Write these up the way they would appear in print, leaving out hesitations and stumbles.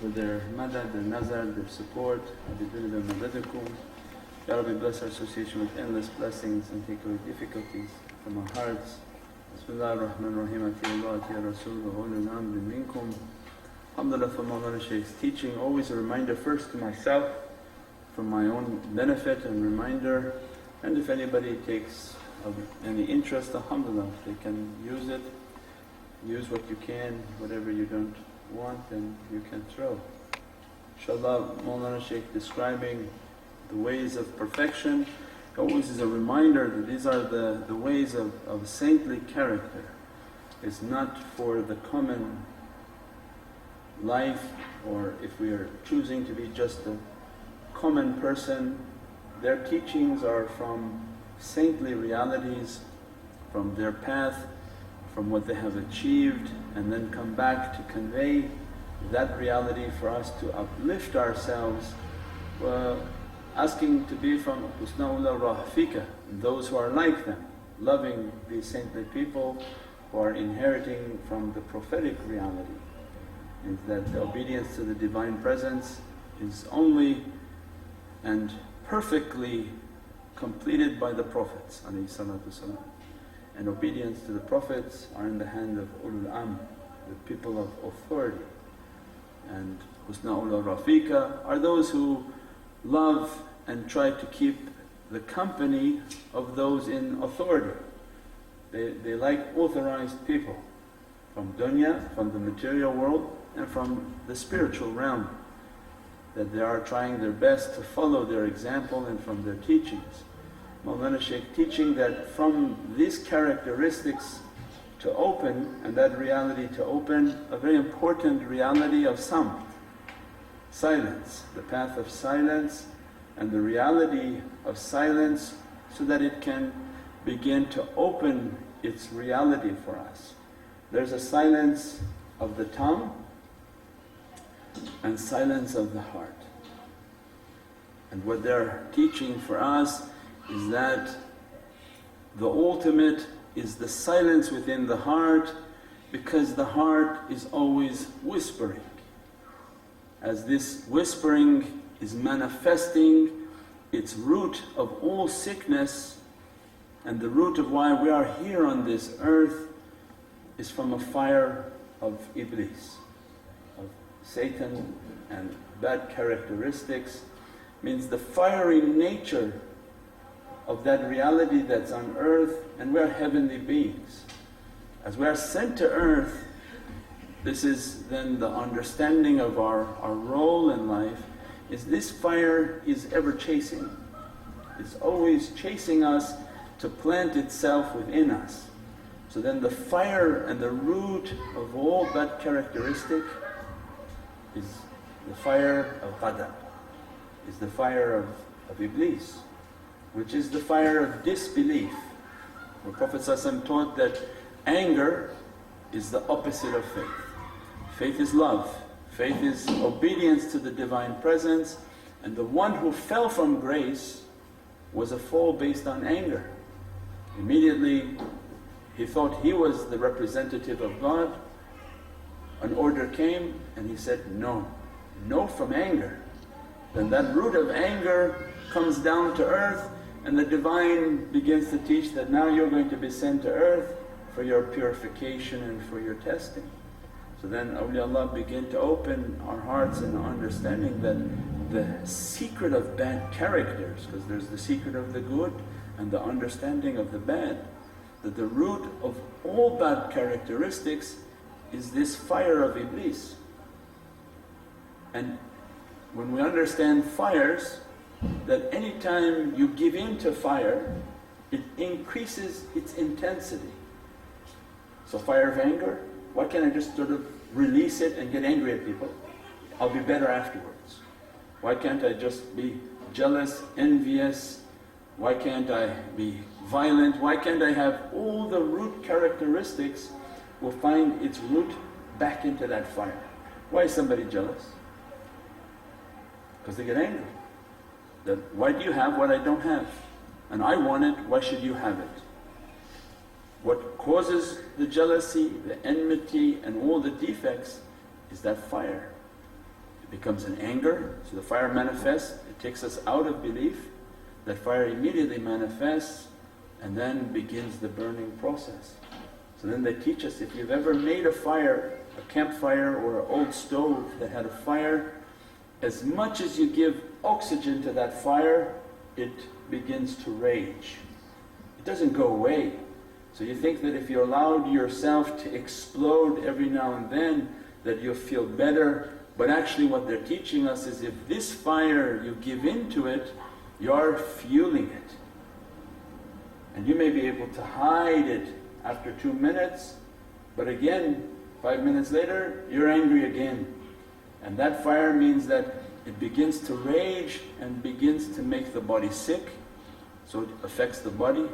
for their madad, their nazar, their support. Abidullah madadakum. Ya Rabbi, bless our association with endless blessings and take away difficulties from our hearts. Bismillah ar-Rahman ar-Rahim. Atiyallah, atiyah Rasul, wa ulul amri minkum. Alhamdulillah for Mawlana Shaykh's teaching. Always a reminder first to myself for my own benefit and reminder, and if anybody takes any interest, alhamdulillah, they can use it. Use what you can, whatever you don't want then you can throw. InshaAllah, Mawlana Shaykh describing the ways of perfection always is a reminder that these are the ways of saintly character. It's not for the common life, or if we are choosing to be just a common person. Their teachings are from saintly realities, from their path, from what they have achieved, and then come back to convey that reality for us to uplift ourselves, asking to be from husna rahfika, those who are like them, loving these saintly people who are inheriting from the prophetic reality. Is that the obedience to the Divine Presence is only and perfectly completed by the Prophets and obedience to the Prophets are in the hand of ulul amr, the people of authority. And husna rafika are those who love and try to keep the company of those in authority. They like authorized people from dunya, from the material world, and from the spiritual realm, that they are trying their best to follow their example and from their teachings. Mawlana Shaykh teaching that from these characteristics to open, and that reality to open, a very important reality of samt, silence, the path of silence and the reality of silence, so that it can begin to open its reality for us. There's a silence of the tongue and silence of the heart. And what they're teaching for us is that the ultimate is the silence within the heart, because the heart is always whispering. As this whispering is manifesting, its root of all sickness and the root of why we are here on this earth is from a fire of Iblis, of Satan and bad characteristics. Means the fiery nature of that reality that's on earth, and we are heavenly beings. As we are sent to earth, this is then the understanding of our role in life, is this fire is ever chasing. It's always chasing us to plant itself within us. So then the fire and the root of all that characteristic is the fire of ghadab, is the fire of Iblis, which is the fire of disbelief. Where Prophet taught that anger is the opposite of faith. Faith is love, faith is obedience to the Divine Presence, and the one who fell from grace was a fall based on anger. Immediately he thought he was the representative of God. An order came and he said, no, no from anger. Then that root of anger comes down to earth, and the Divine begins to teach that now you're going to be sent to earth for your purification and for your testing. So then awliyaullah begin to open our hearts in understanding that the secret of bad characters, because there's the secret of the good and the understanding of the bad, that the root of all bad characteristics is this fire of Iblis. And when we understand fires, that any time you give in to fire, it increases its intensity. So fire of anger, why can't I just sort of release it and get angry at people? I'll be better afterwards. Why can't I just be jealous, envious? Why can't I be violent? Why can't I have all the root characteristics will find its root back into that fire? Why is somebody jealous? Because they get angry. That, why do you have what I don't have? And I want it, why should you have it? What causes the jealousy, the enmity and all the defects is that fire. becomes an anger, so the fire manifests, it takes us out of belief. That fire immediately manifests and then begins the burning process. So then they teach us, if you've ever made a fire, a campfire or an old stove that had a fire, as much as you give oxygen to that fire, it begins to rage. It doesn't go away. So you think that if you allowed yourself to explode every now and then, that you'll feel better. But actually what they're teaching us is, if this fire you give into it, you're fueling it. And you may be able to hide it after 2 minutes, but again 5 minutes later you're angry again. And that fire means that it begins to rage and begins to make the body sick, so it affects the body.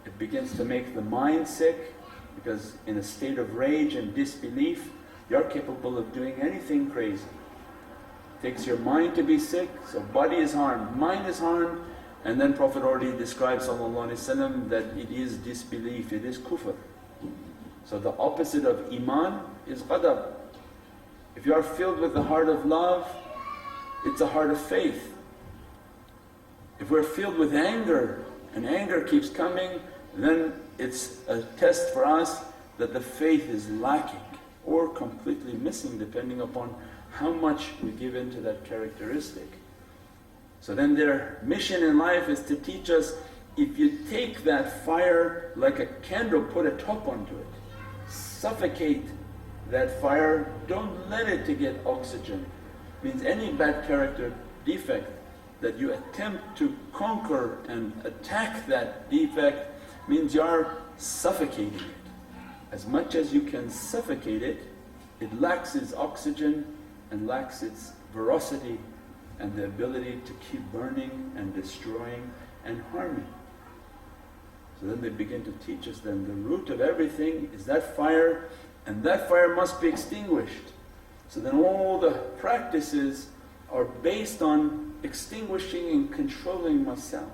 It begins to make the mind sick, because in a state of rage and disbelief you're capable of doing anything crazy. It takes your mind to be sick, so body is harmed, mind is harmed, and then Prophet already describes ﷺ that it is disbelief, it is kufr. So the opposite of iman is ghadab. If you are filled with the heart of love, it's a heart of faith. If we're filled with anger and anger keeps coming, then it's a test for us that the faith is lacking or completely missing, depending upon how much we give into that characteristic. So then their mission in life is to teach us, if you take that fire like a candle, put a top onto it, suffocate that fire, don't let it to get oxygen. Means any bad character defect that you attempt to conquer and attack that defect means you're suffocating it. As much as you can suffocate it, it lacks its oxygen and lacks its veracity and the ability to keep burning and destroying and harming. So then they begin to teach us, then the root of everything is that fire, and that fire must be extinguished. So then all the practices are based on extinguishing and controlling myself.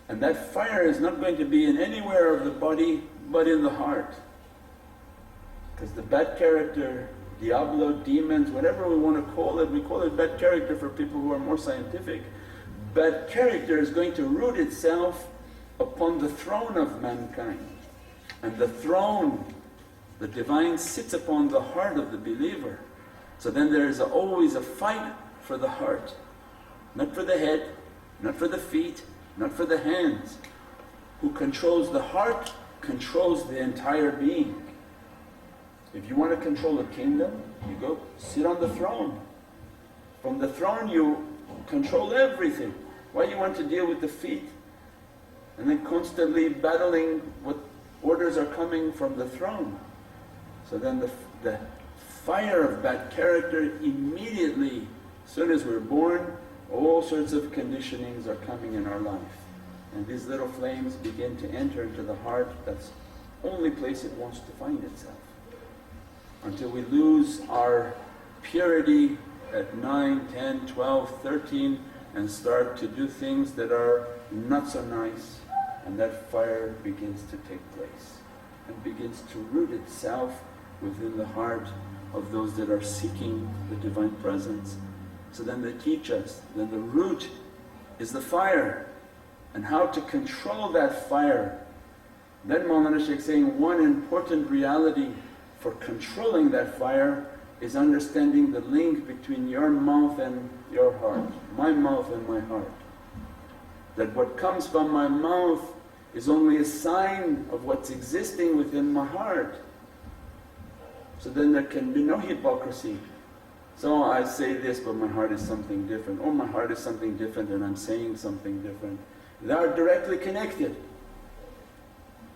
And that fire is not going to be in anywhere of the body but in the heart. Because the bad character, Diablo, demons, whatever we want to call it, we call it bad character for people who are more scientific. Bad character is going to root itself upon the throne of mankind. And the throne, the Divine sits upon the heart of the believer. So then there is always a fight for the heart. Not for the head, not for the feet, not for the hands. Who controls the heart controls the entire being. If you want to control a kingdom, you go sit on the throne. From the throne you control everything. Why do you want to deal with the feet? And then constantly battling what orders are coming from the throne. So then the fire of bad character immediately, as soon as we're born, all sorts of conditionings are coming in our life. And these little flames begin to enter into the heart. That's the only place it wants to find itself. Until we lose our purity at 9, 10, 12, 13 and start to do things that are not so nice, and that fire begins to take place and begins to root itself within the heart of those that are seeking the Divine Presence. So then they teach us, then the root is the fire, and how to control that fire. Then Mawlana Shaykh saying, one important reality for controlling that fire is understanding the link between your mouth and your heart, my mouth and my heart. That what comes from my mouth is only a sign of what's existing within my heart. So then there can be no hypocrisy. So I say this but my heart is something different, or my heart is something different and I'm saying something different. They are directly connected.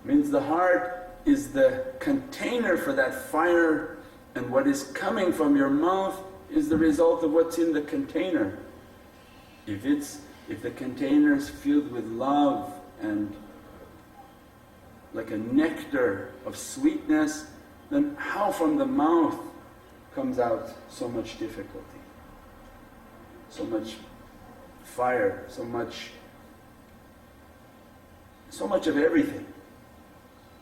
Means the heart is the container for that fire, and what is coming from your mouth is the result of what's in the container. If the container is filled with love and like a nectar of sweetness, then how from the mouth comes out so much difficulty, so much fire, so much of everything.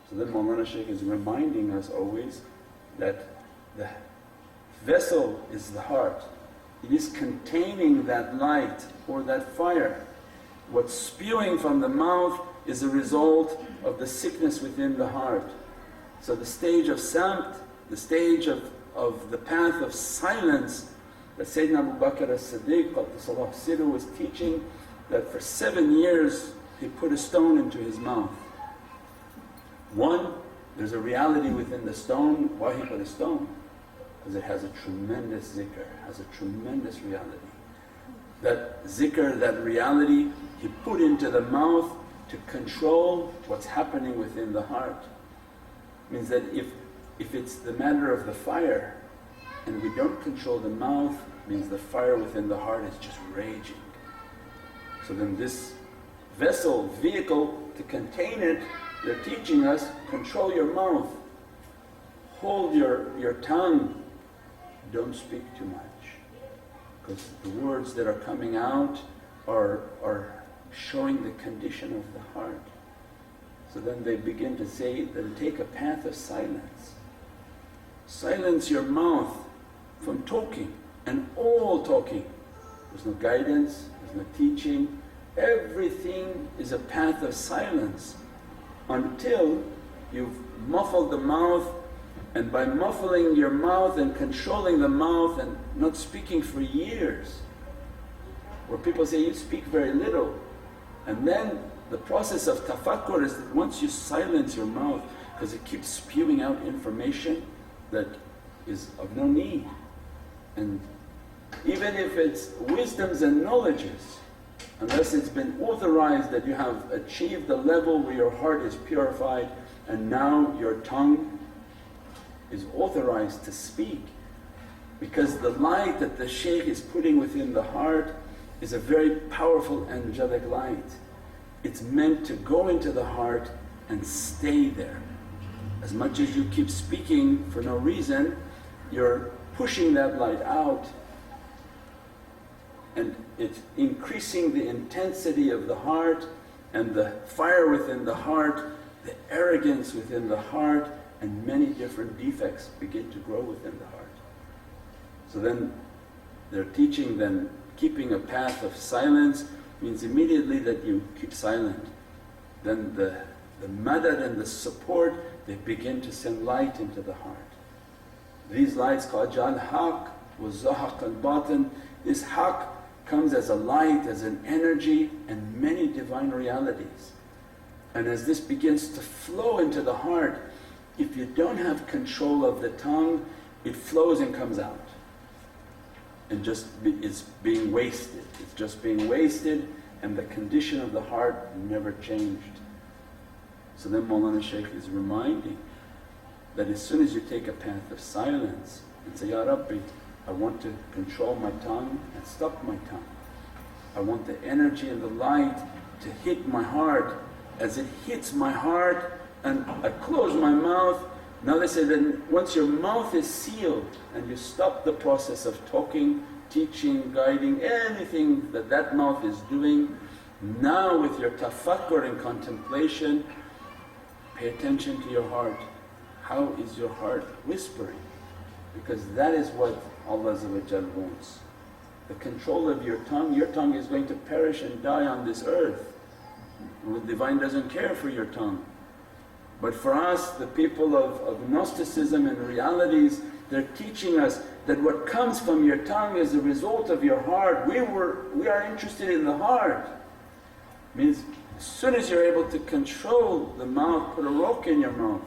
So then Mawlana Shaykh is reminding us always that the vessel is the heart. It is containing that light or that fire. What's spewing from the mouth is a result of the sickness within the heart. So the stage of samt, the stage of the path of silence that Sayyidina Abu Bakr as-Siddiq Qaddasallahu Sirruhu was teaching, that for 7 years he put a stone into his mouth. One, there's a reality within the stone. Why he put a stone? Because it has a tremendous zikr, has a tremendous reality. That zikr, that reality he put into the mouth to control what's happening within the heart. Means that if it's the matter of the fire and we don't control the mouth, means the fire within the heart is just raging. So then this vessel, vehicle to contain it, they're teaching us, control your mouth, hold your tongue, don't speak too much, because the words that are coming out are showing the condition of the heart. So then they begin to say, then take a path of silence. Silence your mouth from talking and all talking. There's no guidance, there's no teaching. Everything is a path of silence until you've muffled the mouth, and by muffling your mouth and controlling the mouth and not speaking for years, where people say you speak very little, and then the process of tafakkur is that once you silence your mouth, because it keeps spewing out information that is of no need, and even if it's wisdoms and knowledges, unless it's been authorized that you have achieved the level where your heart is purified and now your tongue is authorized to speak. Because the light that the Shaykh is putting within the heart is a very powerful angelic light. It's meant to go into the heart and stay there. As much as you keep speaking for no reason, you're pushing that light out, and it's increasing the intensity of the heart and the fire within the heart, the arrogance within the heart, and many different defects begin to grow within the heart. So then they're teaching them, keeping a path of silence means immediately that you keep silent. Then the madad and the support, they begin to send light into the heart. These lights called jal haqq wa zahaq al-batin, this haqq comes as a light, as an energy and many divine realities. And as this begins to flow into the heart, if you don't have control of the tongue, it flows and comes out and it's being wasted. It's just being wasted, and the condition of the heart never changed. So then Mawlana Shaykh is reminding that as soon as you take a path of silence and say, Ya Rabbi, I want to control my tongue and stop my tongue. I want the energy and the light to hit my heart. As it hits my heart and I close my mouth, now they say that once your mouth is sealed and you stop the process of talking, teaching, guiding, anything that mouth is doing, now with your tafakkur and contemplation, pay attention to your heart. How is your heart whispering? Because that is what Allah wants. The control of your tongue is going to perish and die on this earth. The Divine doesn't care for your tongue. But for us, the people of Gnosticism and realities, they're teaching us that what comes from your tongue is a result of your heart. We are interested in the heart. Means as soon as you're able to control the mouth, put a rock in your mouth,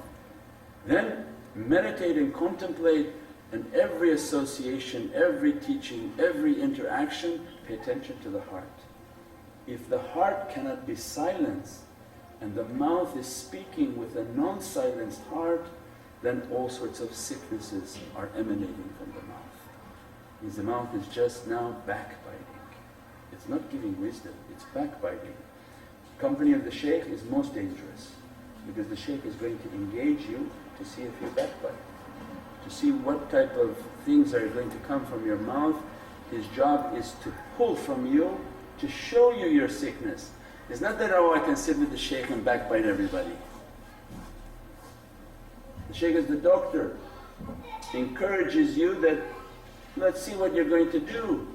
then meditate and contemplate, and every association, every teaching, every interaction, pay attention to the heart. If the heart cannot be silenced and the mouth is speaking with a non-silenced heart, then all sorts of sicknesses are emanating from the mouth. Means the mouth is just now backbiting. It's not giving wisdom, it's backbiting. Company of the Shaykh is most dangerous, because the Shaykh is going to engage you to see if you backbite, to see what type of things are going to come from your mouth. His job is to pull from you, to show you your sickness. It's not that, oh, I can sit with the Shaykh and backbite everybody. The Shaykh is the doctor, encourages you that let's see what you're going to do.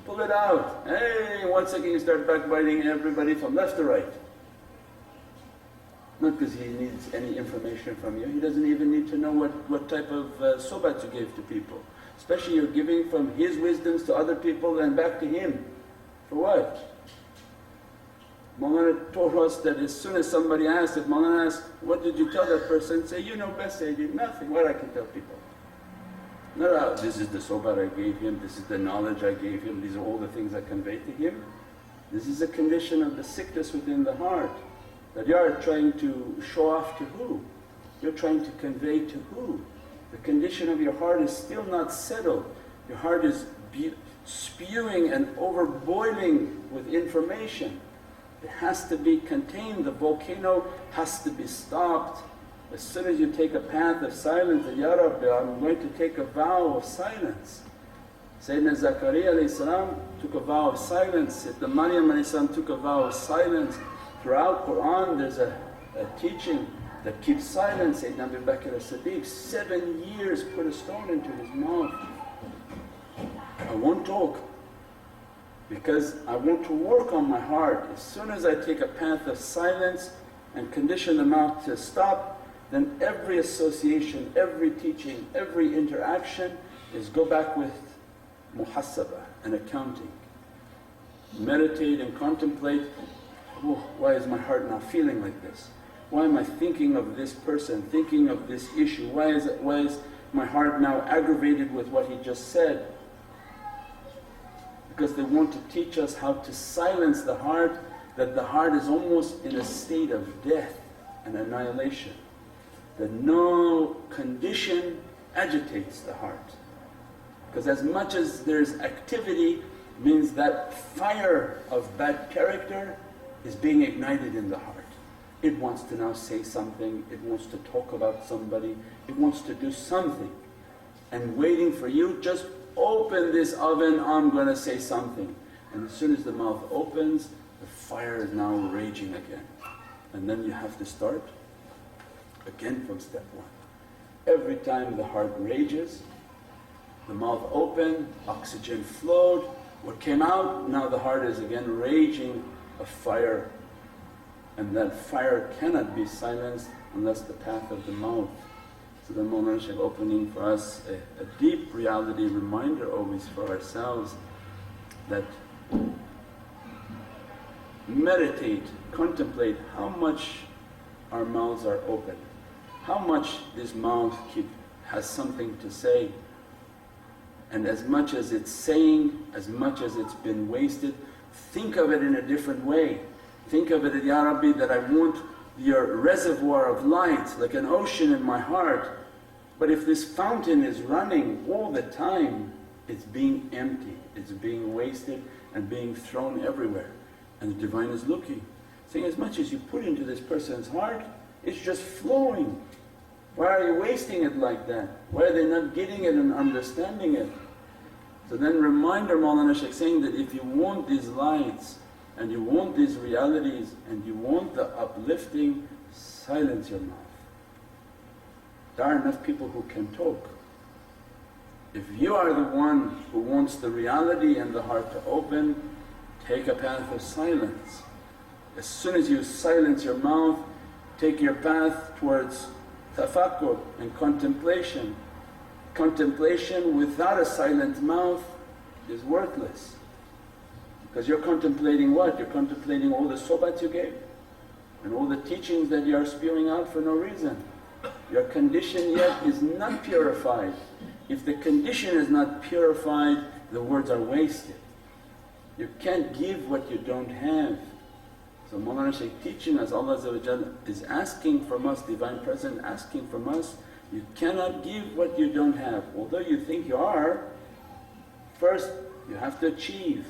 Pull it out. Hey, 1 second you start backbiting everybody from left to right. Not because he needs any information from you, he doesn't even need to know what type of sohbat you gave to people. Especially you're giving from his wisdoms to other people and back to him. For what? Mawlana told us that as soon as somebody asks, if Mawlana asks, what did you tell that person? Say, you know best, I did nothing, what I can tell people. No, this is the sohbat I gave him, this is the knowledge I gave him, these are all the things I conveyed to him. This is a condition of the sickness within the heart, that you are trying to show off to who? You're trying to convey to who? The condition of your heart is still not settled. Your heart is spewing and overboiling with information. It has to be contained, the volcano has to be stopped. As soon as you take a path of silence, that, Ya Rabbi, I'm going to take a vow of silence. Sayyidina Zakaria took a vow of silence, Sayyidina Maryam took a vow of silence. Throughout Qur'an there's a teaching that keeps silence. Sayyidina Abu Bakr as-Siddiq 7 years put a stone into his mouth. I won't talk because I want to work on my heart. As soon as I take a path of silence and condition the mouth to stop, then every association, every teaching, every interaction is go back with muhasabah and accounting. Meditate and contemplate, oh, why is my heart now feeling like this? Why am I thinking of this person, thinking of this issue? Why is my heart now aggravated with what he just said? Because they want to teach us how to silence the heart, that the heart is almost in a state of death and annihilation. That no condition agitates the heart. Because as much as there's activity means that fire of bad character is being ignited in the heart. It wants to now say something, it wants to talk about somebody, it wants to do something. And waiting for you, just open this oven, I'm going to say something. And as soon as the mouth opens, the fire is now raging again. And then you have to start again from step one. Every time the heart rages, the mouth opened, oxygen flowed, what came out, now the heart is again raging a fire. And that fire cannot be silenced unless the path of the mouth. So the Mawlana Shaykh opening for us a deep reality reminder always for ourselves that meditate, contemplate how much our mouths are open, how much this mouth has something to say, and as much as it's saying, as much as it's been wasted, think of it in a different way. Think of it, Ya Rabbi, that I want your reservoir of light like an ocean in my heart. But if this fountain is running all the time, it's being empty, it's being wasted and being thrown everywhere. And the Divine is looking, saying, as much as you put into this person's heart, it's just flowing. Why are you wasting it like that? Why are they not getting it and understanding it? So then reminder Mawlana Shaykh saying that if you want these lights and you want these realities and you want the uplifting, silence your mouth. There are enough people who can talk. If you are the one who wants the reality and the heart to open, take a path of silence. As soon as you silence your mouth, take your path towards tafakkur and contemplation. Contemplation without a silent mouth is worthless. Because you're contemplating what? You're contemplating all the sohbat you gave and all the teachings that you are spewing out for no reason. Your condition yet is not purified. If the condition is not purified, the words are wasted. You can't give what you don't have. So Mawlana Shaykh teaching us, Allah is asking from us, Divine Presence asking from us, you cannot give what you don't have. Although you think you are, first you have to achieve.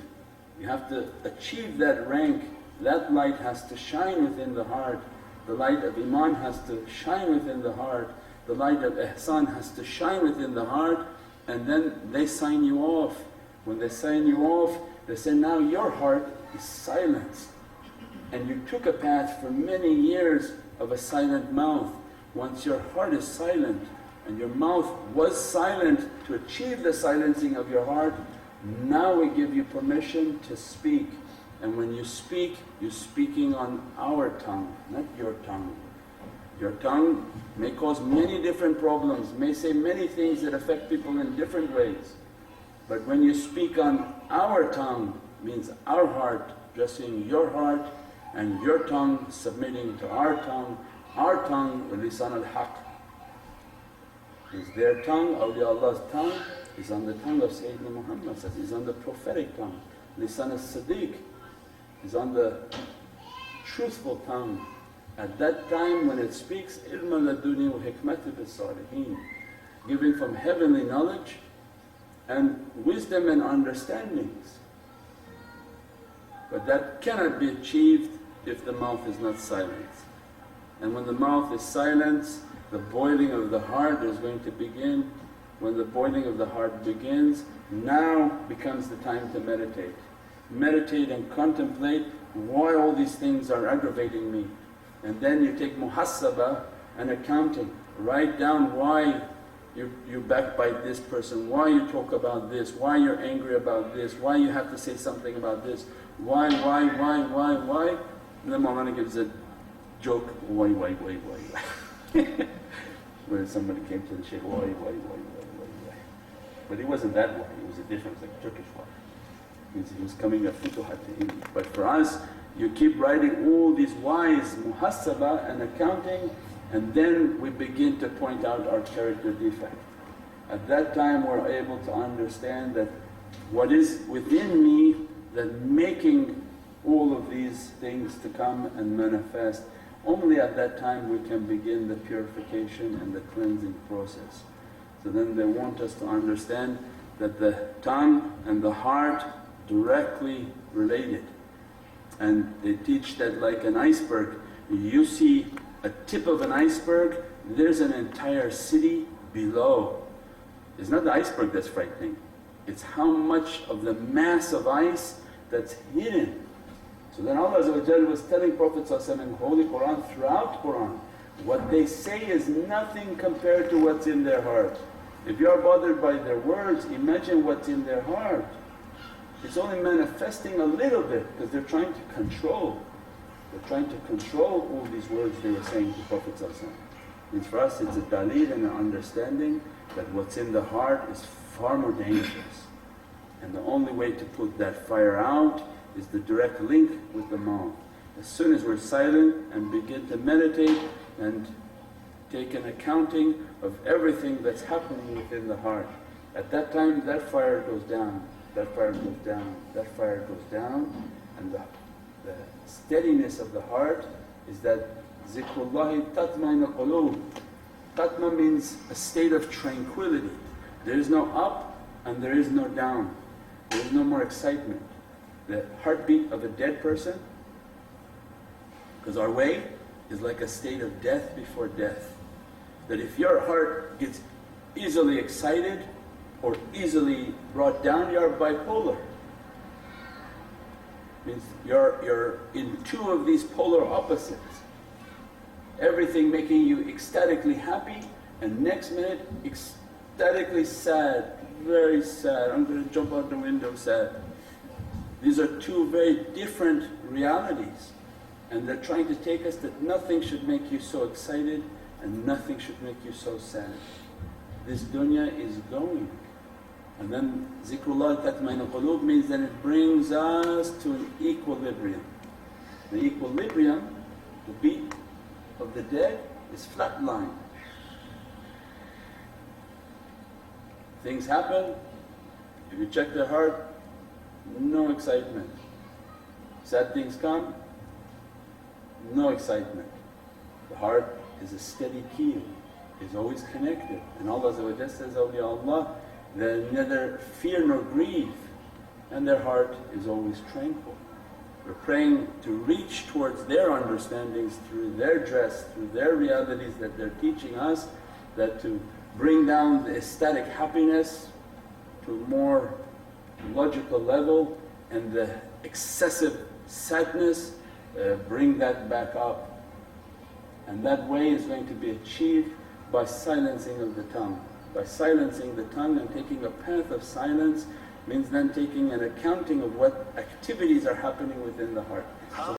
You have to achieve that rank. That light has to shine within the heart. The light of iman has to shine within the heart. The light of ihsan has to shine within the heart, and then they sign you off. When they sign you off, they say, now your heart is silenced. And you took a path for many years of a silent mouth. Once your heart is silent and your mouth was silent to achieve the silencing of your heart, now we give you permission to speak. And when you speak, you're speaking on our tongue, not your tongue. Your tongue may cause many different problems, may say many things that affect people in different ways. But when you speak on our tongue, means our heart dressing your heart and your tongue submitting to our tongue lisan al-haq. Is their tongue, awliyaullah's tongue is on the tongue of Sayyidina Muhammad, is on the prophetic tongue. Lisan al-Siddiq is on the truthful tongue. At that time when it speaks, ilm laduni wa hikmati bis-salihin, giving from heavenly knowledge and wisdom and understandings. But that cannot be achieved if the mouth is not silent. And when the mouth is silent, the boiling of the heart is going to begin. When the boiling of the heart begins, now becomes the time to meditate. Meditate and contemplate why all these things are aggravating me. And then you take muhasabah and accounting. Write down why you backbite this person, why you talk about this, why you're angry about this, why you have to say something about this, why. And then Mawlana gives a joke, why. Where somebody came to the Shaykh, why. But he wasn't that why, he was a different, like Turkish why. He was coming a futuhat to him. But for us, you keep writing all these whys, muhasabah and accounting, and then we begin to point out our character defect. At that time we're able to understand that what is within me that making all of these things to come and manifest. Only at that time we can begin the purification and the cleansing process. So then they want us to understand that the tongue and the heart directly related. And they teach that like an iceberg, you see a tip of an iceberg, there's an entire city below. It's not the iceberg that's frightening, it's how much of the mass of ice that's hidden. So then Allah was telling Prophet in Holy Qur'an, throughout Qur'an, what they say is nothing compared to what's in their heart. If you are bothered by their words, imagine what's in their heart. It's only manifesting a little bit because they're trying to control. They're trying to control all these words they were saying to Prophet. Means for us it's a daleel and an understanding that what's in the heart is far more dangerous. And the only way to put that fire out is the direct link with the mouth. As soon as we're silent and begin to meditate and take an accounting of everything that's happening within the heart, at that time that fire goes down, that fire goes down, that fire goes down, and the steadiness of the heart is that zikrullahi tatma'innu qulub. Tatma means a state of tranquility. There is no up and there is no down, there is no more excitement. The heartbeat of a dead person, because our way is like a state of death before death. That if your heart gets easily excited or easily brought down, you are bipolar. Means you're in two of these polar opposites. Everything making you ecstatically happy and next minute ecstatically sad, very sad, I'm going to jump out the window sad. These are two very different realities, and they're trying to take us that nothing should make you so excited and nothing should make you so sad. This dunya is going. And then zikrullah tatma'innu qulub means that it brings us to an equilibrium. The equilibrium, the beat of the dead is flat line. Things happen, if you check their heart, no excitement. Sad things come, no excitement. The heart is a steady keel, is always connected. And Allah says, awliyaullah, they neither fear nor grieve, and their heart is always tranquil. We're praying to reach towards their understandings through their dress, through their realities that they're teaching us, that to bring down the ecstatic happiness to a more logical level, and the excessive sadness bring that back up. And that way is going to be achieved by silencing of the tongue. By silencing the tongue and taking a path of silence means then taking an accounting of what activities are happening within the heart.